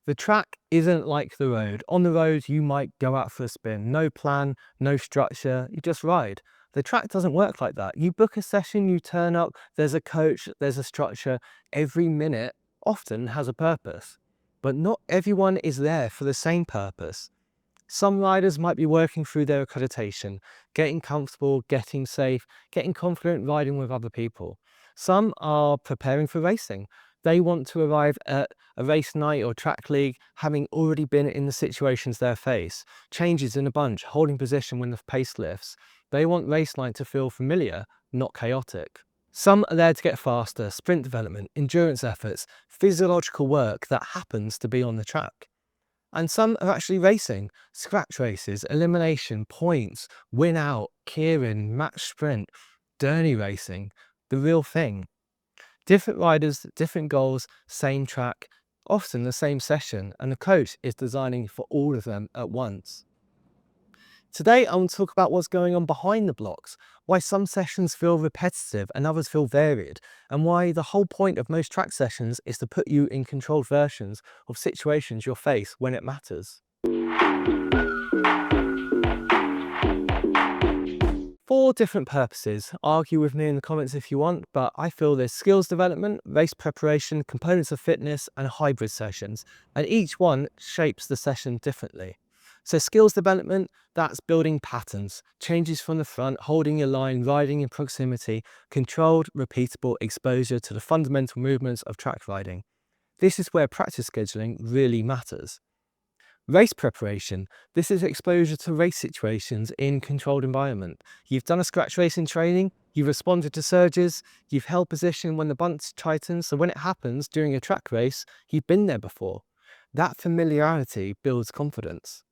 The track isn't like the road. On the road, you might go out for a spin. No plan, no structure, you just ride. The track doesn't work like that. You book a session, you turn up, there's a coach, there's a structure. Every minute often has a purpose, but not everyone is there for the same purpose. Some riders might be working through their accreditation, getting comfortable, getting safe, getting confident riding with other people. Some are preparing for racing. They want to arrive at a race night or track league having already been in the situations they face. Changes in a bunch, holding position when the pace lifts. They want race line to feel familiar, not chaotic. Some are there to get faster, sprint development, endurance efforts, physiological work that happens to be on the track. And some are actually racing, scratch races, elimination, points, win out, keirin, match sprint, journey racing, the real thing. Different riders, different goals, same track, often the same session, and the coach is designing for all of them at once. Today, I want to talk about what's going on behind the blocks, why some sessions feel repetitive and others feel varied, and why the whole point of most track sessions is to put you in controlled versions of situations you'll face when it matters. Four different purposes. Argue with me in the comments if you want, but I feel there's skills development, race preparation, components of fitness, and hybrid sessions, and each one shapes the session differently. So skills development, that's building patterns, changes from the front, holding your line, riding in proximity, controlled, repeatable exposure to the fundamental movements of track riding. This is where practice scheduling really matters. Race preparation. This is exposure to race situations in controlled environment. You've done a scratch race in training, you've responded to surges, you've held position when the bunch tightens, so when it happens during a track race, you've been there before. That familiarity builds confidence.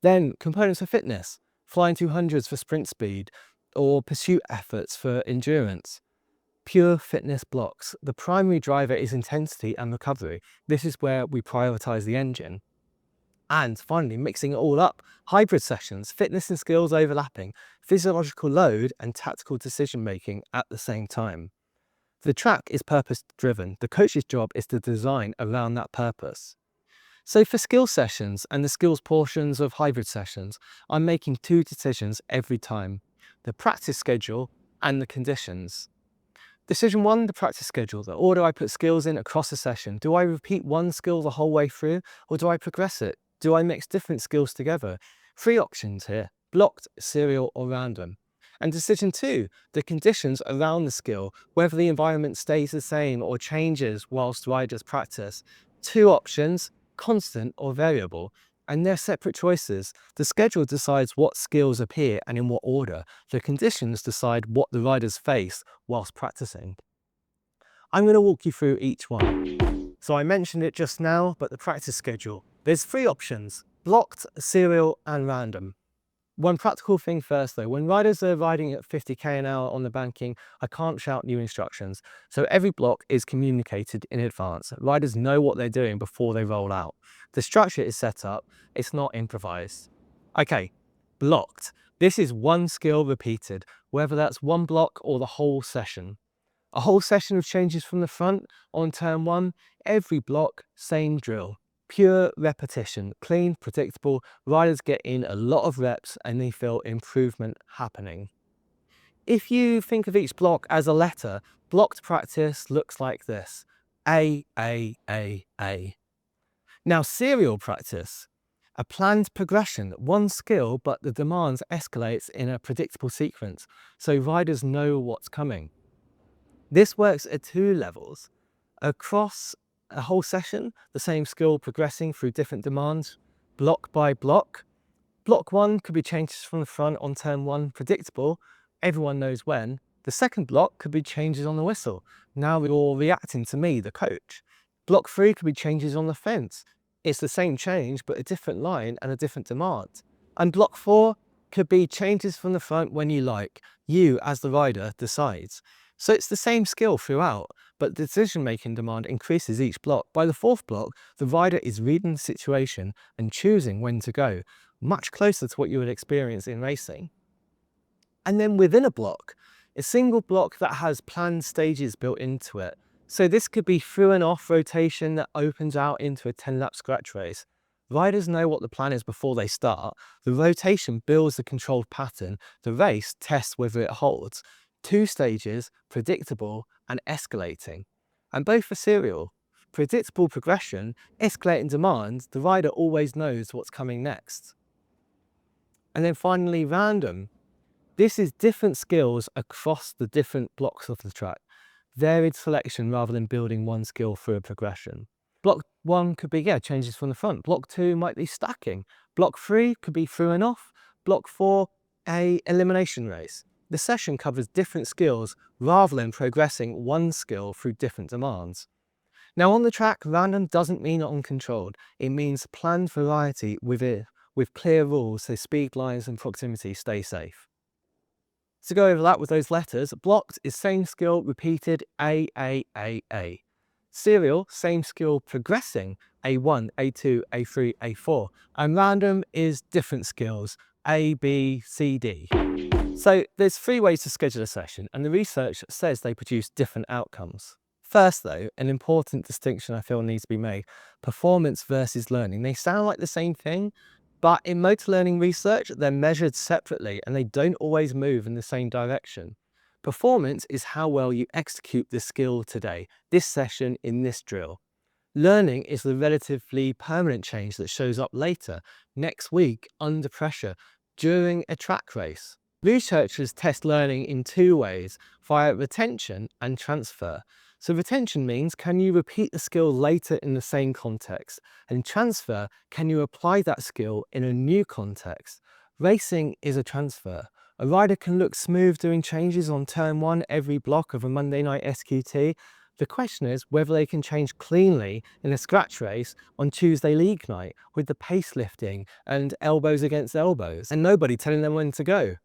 Then components of fitness, flying 200s for sprint speed or pursuit efforts for endurance. Pure fitness blocks. The primary driver is intensity and recovery. This is where we prioritize the engine. And finally, mixing it all up, hybrid sessions, fitness and skills overlapping, physiological load and tactical decision making at the same time. The track is purpose driven. The coach's job is to design around that purpose. So for skill sessions and the skills portions of hybrid sessions, I'm making two decisions every time: the practice schedule and the conditions. Decision one, the practice schedule. The order I put skills in across a session. Do I repeat one skill the whole way through, or do I progress it? Do I mix different skills together? Three options here: blocked, serial, or random. And decision two, the conditions around the skill, whether the environment stays the same or changes whilst riders practice. Two options: constant or variable, and they're separate choices. The schedule decides what skills appear and in what order. The conditions decide what the riders face whilst practicing. I'm going to walk you through each one. So I mentioned it just now, but the practice schedule. There's three options: blocked, serial, and random. One practical thing first though, when riders are riding at 50k an hour on the banking, I can't shout new instructions. So every block is communicated in advance. Riders know what they're doing before they roll out. The structure is set up, it's not improvised. Okay, blocked. This is one skill repeated, whether that's one block or the whole session. A whole session of changes from the front on turn one, every block, same drill. Pure repetition, clean, predictable. Riders get in a lot of reps and they feel improvement happening. If you think of each block as a letter, blocked practice looks like this: A, A, A, A. Now serial practice, a planned progression, one skill, but the demands escalates in a predictable sequence, so riders know what's coming. This works at two levels. Across a whole session, the same skill progressing through different demands, block by block. Block one could be changes from the front on turn one, predictable, everyone knows when. The second block could be changes on the whistle. Now you're reacting to me, the coach. Block three could be changes on the fence. It's the same change, but a different line and a different demand. And block four could be changes from the front when you like. You, as the rider, decides. So it's the same skill throughout, but the decision-making demand increases each block. By the fourth block, the rider is reading the situation and choosing when to go, much closer to what you would experience in racing. And then within a block, a single block that has planned stages built into it. So this could be through and off rotation that opens out into a 10-lap scratch race. Riders know what the plan is before they start. The rotation builds the controlled pattern. The race tests whether it holds. 2 stages, predictable and escalating. And both are serial. Predictable progression, escalating demand, the rider always knows what's coming next. And then finally, random. This is different skills across the different blocks of the track. Varied selection rather than building one skill through a progression. Block 1 could be, changes from the front. Block 2 might be stacking. Block 3 could be through and off. Block 4, a elimination race. The session covers different skills rather than progressing one skill through different demands. Now on the track, random doesn't mean uncontrolled. It means planned variety with clear rules so speed lines and proximity stay safe. To go over that with those letters, blocked is same skill repeated A, A, A, A. Serial, same skill progressing A1, A2, A3, A4. And random is different skills A, B, C, D. So there's 3 ways to schedule a session, and the research says they produce different outcomes. First though, an important distinction I feel needs to be made: performance versus learning. They sound like the same thing, but in motor learning research, they're measured separately and they don't always move in the same direction. Performance is how well you execute the skill today, this session in this drill. Learning is the relatively permanent change that shows up later, next week, under pressure, during a track race. Researchers test learning in 2 ways, via retention and transfer. So retention means, can you repeat the skill later in the same context? And transfer, can you apply that skill in a new context? Racing is a transfer. A rider can look smooth doing changes on turn 1 every block of a Monday night SQT. The question is whether they can change cleanly in a scratch race on Tuesday league night with the pace lifting and elbows against elbows and nobody telling them when to go.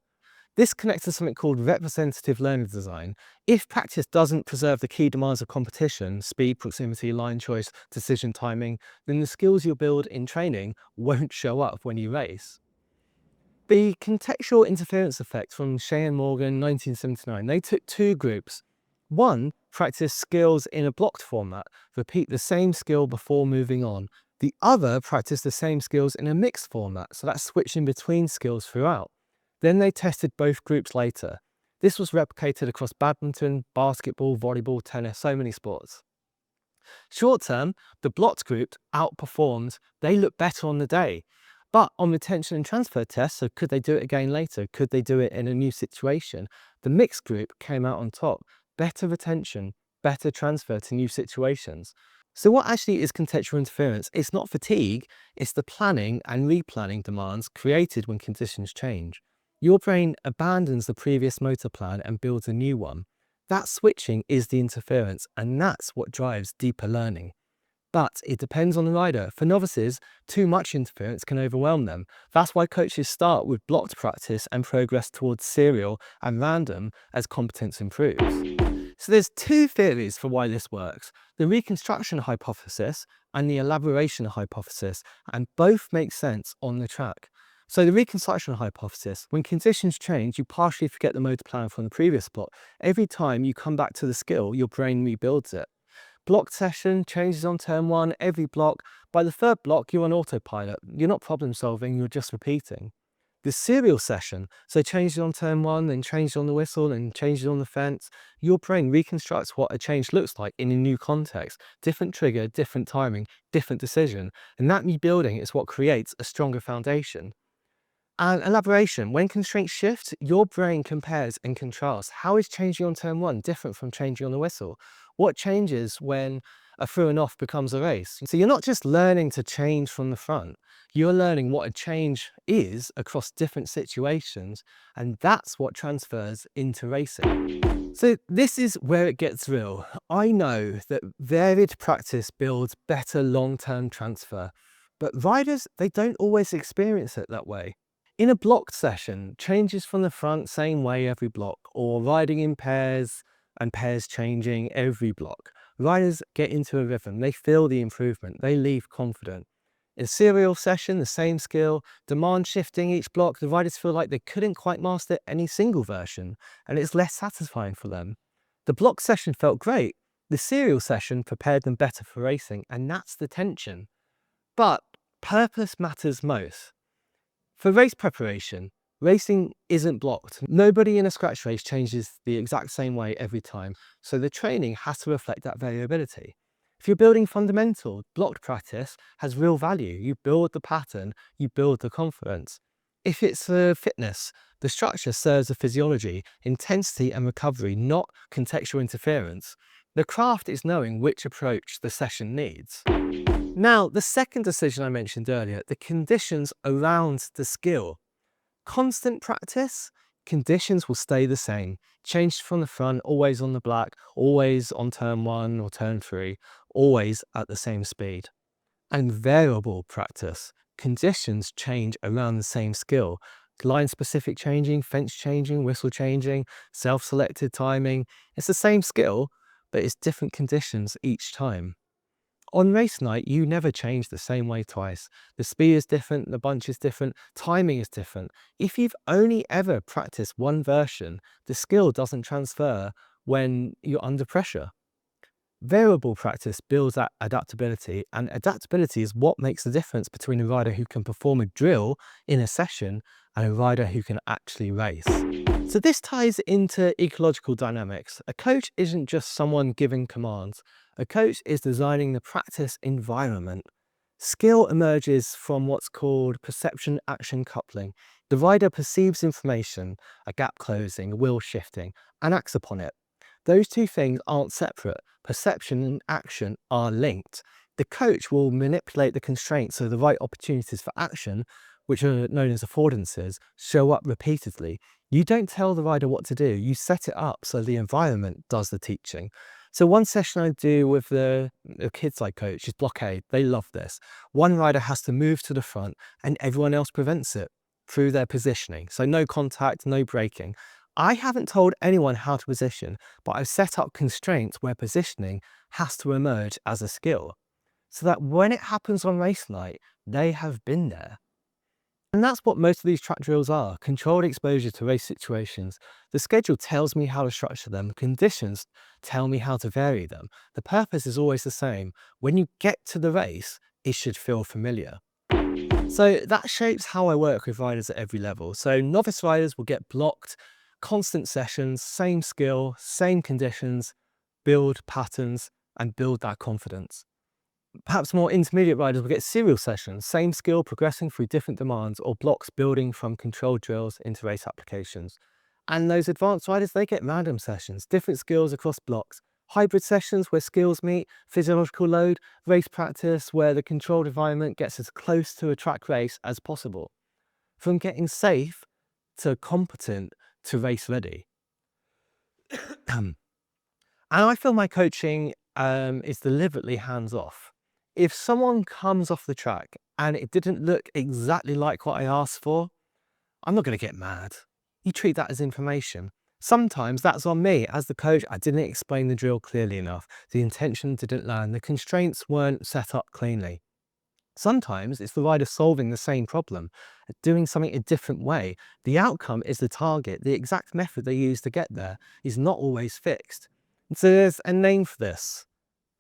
This connects to something called representative learning design. If practice doesn't preserve the key demands of competition, speed, proximity, line choice, decision timing, then the skills you'll build in training won't show up when you race. The contextual interference effect from Shea and Morgan 1979, they took 2 groups. One practiced skills in a blocked format, repeat the same skill before moving on. The other practiced the same skills in a mixed format, so that's switching between skills throughout. Then they tested both groups later. This was replicated across badminton, basketball, volleyball, tennis, so many sports. Short term, the blocked group outperformed. They looked better on the day. But on retention and transfer tests, so could they do it again later? Could they do it in a new situation? The mixed group came out on top. Better retention, better transfer to new situations. So what actually is contextual interference? It's not fatigue, it's the planning and replanning demands created when conditions change. Your brain abandons the previous motor plan and builds a new one. That switching is the interference, and that's what drives deeper learning. But it depends on the rider. For novices, too much interference can overwhelm them. That's why coaches start with blocked practice and progress towards serial and random as competence improves. So there's 2 theories for why this works: the reconstruction hypothesis and the elaboration hypothesis, and both make sense on the track. So the reconstruction hypothesis: when conditions change, you partially forget the motor plan from the previous block. Every time you come back to the skill, your brain rebuilds it. Blocked session, changes on turn 1, every block. By the 3rd block, you're on autopilot. You're not problem solving, you're just repeating. The serial session, so changes on turn 1, then changes on the whistle, and changes on the fence. Your brain reconstructs what a change looks like in a new context. Different trigger, different timing, different decision. And that rebuilding is what creates a stronger foundation. And elaboration: when constraints shift, your brain compares and contrasts. How is changing on turn 1 different from changing on the whistle? What changes when a through and off becomes a race? So you're not just learning to change from the front, you're learning what a change is across different situations, and that's what transfers into racing. So this is where it gets real. I know that varied practice builds better long-term transfer, but riders, they don't always experience it that way. In a blocked session, changes from the front same way every block, or riding in pairs and pairs changing every block. Riders get into a rhythm, they feel the improvement, they leave confident. In a serial session, the same skill, demand shifting each block, the riders feel like they couldn't quite master any single version, and it's less satisfying for them. The block session felt great, The serial session prepared them better for racing, and that's the tension. But purpose matters most. For race preparation, racing isn't blocked. Nobody in a scratch race changes the exact same way every time, so the training has to reflect that variability. If you're building fundamental, blocked practice has real value. You build the pattern, you build the confidence. If it's for fitness, the structure serves the physiology, intensity and recovery, not contextual interference. The craft is knowing which approach the session needs. Now, the second decision I mentioned earlier, the conditions around the skill. Constant practice, conditions will stay the same. Changed from the front, always on the black, always on turn 1 or turn 3, always at the same speed. And variable practice, conditions change around the same skill. Line specific changing, fence changing, whistle changing, self-selected timing. It's the same skill, but it's different conditions each time. On race night, you never change the same way twice. The speed is different, the bunch is different, timing is different. If you've only ever practiced one version, the skill doesn't transfer when you're under pressure. Variable practice builds that adaptability, and adaptability is what makes the difference between a rider who can perform a drill in a session and a rider who can actually race. So this ties into ecological dynamics. A coach isn't just someone giving commands. A coach is designing the practice environment. Skill emerges from what's called perception-action coupling. The rider perceives information, a gap closing, a wheel shifting, and acts upon it. Those two things aren't separate. Perception and action are linked. The coach will manipulate the constraints so the right opportunities for action, which are known as affordances, show up repeatedly. You don't tell the rider what to do, you set it up so the environment does the teaching. So one session I do with the kids I coach is blockade. They love this. One rider has to move to the front and everyone else prevents it through their positioning. So no contact, no braking. I haven't told anyone how to position, but I've set up constraints where positioning has to emerge as a skill, so that when it happens on race night, they have been there. And that's what most of these track drills are, controlled exposure to race situations. The schedule tells me how to structure them, conditions tell me how to vary them. The purpose is always the same. When you get to the race, it should feel familiar. So that shapes how I work with riders at every level. So novice riders will get blocked, constant sessions, same skill, same conditions, build patterns and build that confidence. Perhaps more intermediate riders will get serial sessions, same skill progressing through different demands or blocks building from controlled drills into race applications. And those advanced riders, they get random sessions, different skills across blocks, hybrid sessions where skills meet, physiological load, race practice where the controlled environment gets as close to a track race as possible. From getting safe to competent to race ready. And I feel my coaching is deliberately hands-off. If someone comes off the track and it didn't look exactly like what I asked for, I'm not going to get mad. You treat that as information. Sometimes that's on me. As the coach, I didn't explain the drill clearly enough. The intention didn't land. The constraints weren't set up cleanly. Sometimes it's the rider solving the same problem, doing something a different way. The outcome is the target. The exact method they use to get there is not always fixed. And so there's a name for this: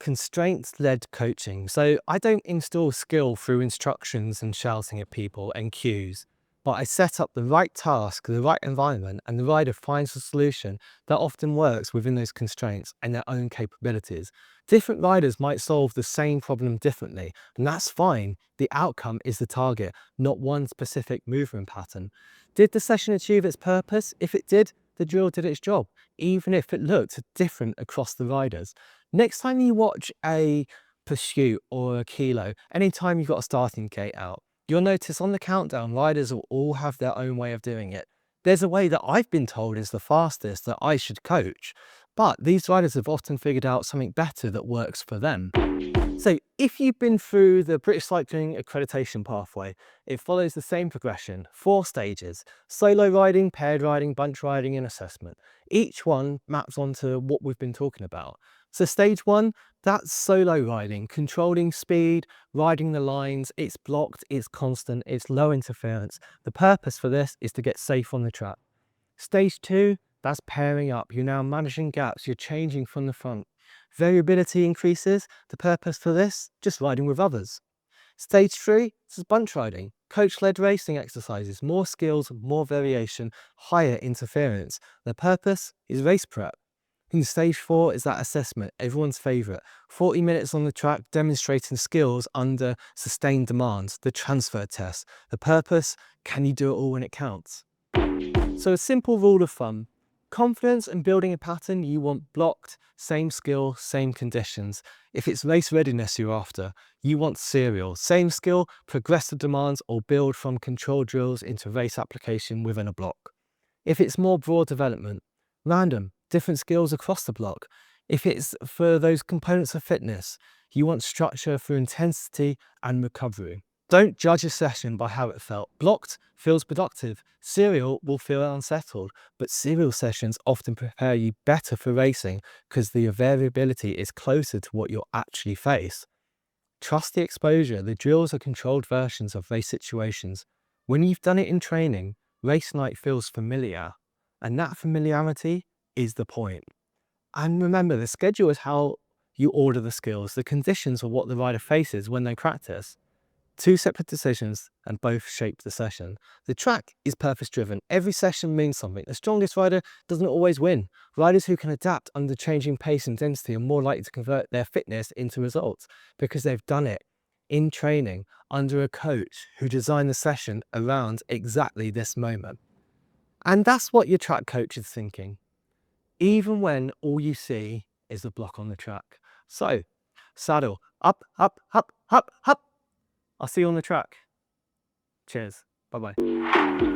constraints-led coaching. So I don't install skill through instructions and shouting at people and cues, but I set up the right task, the right environment, and the rider finds a solution that often works within those constraints and their own capabilities. Different riders might solve the same problem differently, and that's fine. The outcome is the target, not one specific movement pattern. Did the session achieve its purpose? If it did, the drill did its job, even if it looked different across the riders. Next time you watch a pursuit or a kilo, anytime you've got a starting gate out, you'll notice on the countdown, riders will all have their own way of doing it. There's a way that I've been told is the fastest that I should coach, but these riders have often figured out something better that works for them. So if you've been through the British Cycling accreditation pathway, it follows the same progression, 4 stages: solo riding, paired riding, bunch riding, and assessment. Each one maps onto what we've been talking about. So stage 1, that's solo riding, controlling speed, riding the lines. It's blocked, it's constant, it's low interference. The purpose for this is to get safe on the track. Stage 2, that's pairing up. You're now managing gaps, you're changing from the front. Variability increases. The purpose for this, just riding with others. Stage 3 is bunch riding. Coach-led racing exercises, more skills, more variation, higher interference. The purpose is race prep. In stage 4 is that assessment, everyone's favourite. 40 minutes on the track demonstrating skills under sustained demands, the transfer test. The purpose, can you do it all when it counts? So a simple rule of thumb, confidence and building a pattern, you want blocked, same skill, same conditions. If it's race readiness you're after, you want serial, same skill, progressive demands, or build from control drills into race application within a block. If it's more broad development, random, different skills across the block. If it's for those components of fitness, you want structure for intensity and recovery. Don't judge a session by how it felt. Blocked feels productive. Serial will feel unsettled, but serial sessions often prepare you better for racing because the variability is closer to what you'll actually face. Trust the exposure. The drills are controlled versions of race situations. When you've done it in training, race night feels familiar, and that familiarity is the point. And remember, the schedule is how you order the skills. The conditions are what the rider faces when they practice. Two separate decisions and both shape the session. The track is purpose-driven. Every session means something. The strongest rider doesn't always win. Riders who can adapt under changing pace and density are more likely to convert their fitness into results because they've done it in training under a coach who designed the session around exactly this moment. And that's what your track coach is thinking, even when all you see is a block on the track. So, saddle, up, up, up, up, up. I'll see you on the track. Cheers. Bye-bye.